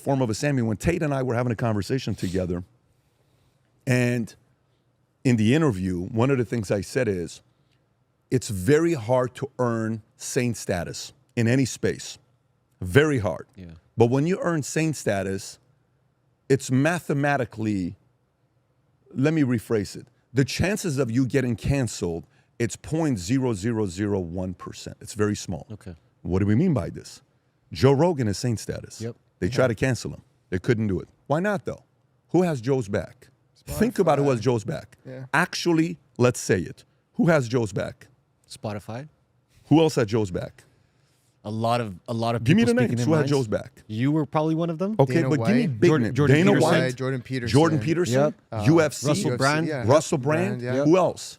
form of a Sammy, when Tate and I were having a conversation together, and in the interview, one of the things I said is, it's very hard to earn saint status in any space. Very hard. Yeah. But when you earn saint status, it's mathematically, let me rephrase it. The chances of you getting canceled, it's 0.0001%. It's very small. Okay. What do we mean by this? Joe Rogan is saint status. Yep. They tried to cancel him. They couldn't do it. Why not, though? Who has Joe's back? Think about who has Joe's back. Yeah. Actually, let's say it. Who has Joe's back? Spotify. Who else had Joe's back? A lot of Give me people the speaking names. in Who had minds. Joe's back? You were probably one of them. Okay, Dana but give me White. big Jordan- names. Jordan Dana Peterson. White, Jordan Peterson. Jordan Peterson, Yep. UFC, Russell Brand. Yeah. Russell Brand. Yeah. Who else?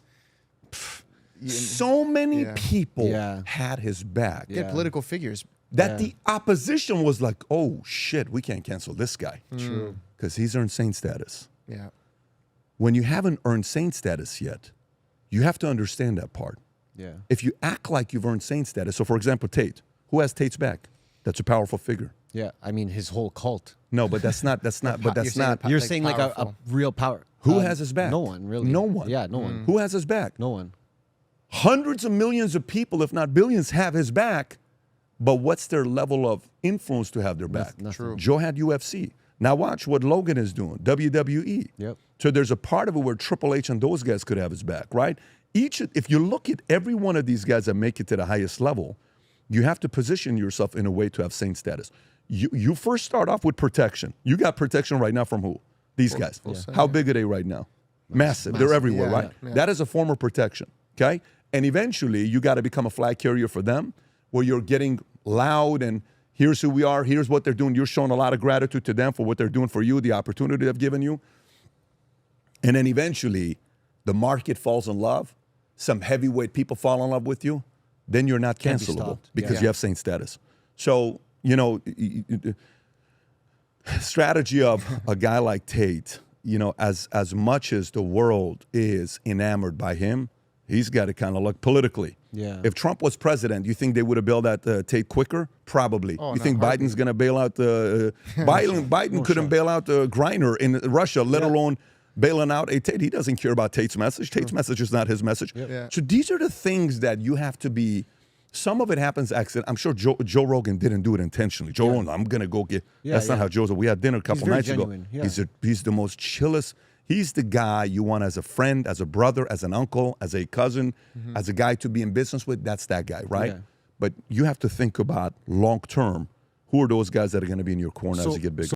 Yeah. So many Yeah. people Yeah. had his back. Get political figures. That the opposition was like, oh shit, we can't cancel this guy. True. Because he's earned saint status. Yeah. When you haven't earned saint status yet, you have to understand that part. Yeah. If you act like you've earned saint status, so for example, Tate, who has Tate's back? That's a powerful figure. Yeah. I mean, his whole cult. No, but that's not, but that's not. You're like saying like a powerful. real power. Who has his back? No one, really. No one. Yeah, no one. Who has his back? No one. Hundreds of millions of people, if not billions, have his back. But what's their level of influence to have their back? Nothing. True. Joe had UFC. Now watch what Logan is doing, WWE. Yep. So there's a part of it where Triple H and those guys could have his back, right? If you look at every one of these guys that make it to the highest level, you have to position yourself in a way to have saint status. You first start off with protection. You got protection right now from who? These guys. How big are they right now? Massive. They're everywhere, Yeah, right? yeah. That is a form of protection, okay? And eventually, you got to become a flag carrier for them, where you're getting loud and here's who we are, here's what they're doing. You're showing a lot of gratitude to them for what they're doing for you, the opportunity they've given you. And then eventually, the market falls in love. Some heavyweight people fall in love with you. Then you're not Can't be cancelable stopped. because Yeah. you have saint status. So, you know, strategy of a guy like Tate, you know, as much as the world is enamored by him, he's got to kind of look politically. Yeah. If Trump was president, you think they would have bailed out Tate quicker? Probably. Oh, you no, think hardly. Biden's going to bail out Biden couldn't bail out Griner in Russia, let alone bailing out a Tate. He doesn't care about Tate's message. Tate's message is not his message. Yeah. So these are the things that you have to be. Some of it happens accident. I'm sure Joe Rogan didn't do it intentionally. Joe Rogan, I'm gonna go get. Yeah, That's not how Joe's. We had dinner a couple very nights genuine, ago. yeah. He's the most chillest. He's the guy you want as a friend, as a brother, as an uncle, as a cousin, as a guy to be in business with. That's that guy, right? Yeah. But you have to think about long term. Who are those guys that are going to be in your corner as you get bigger?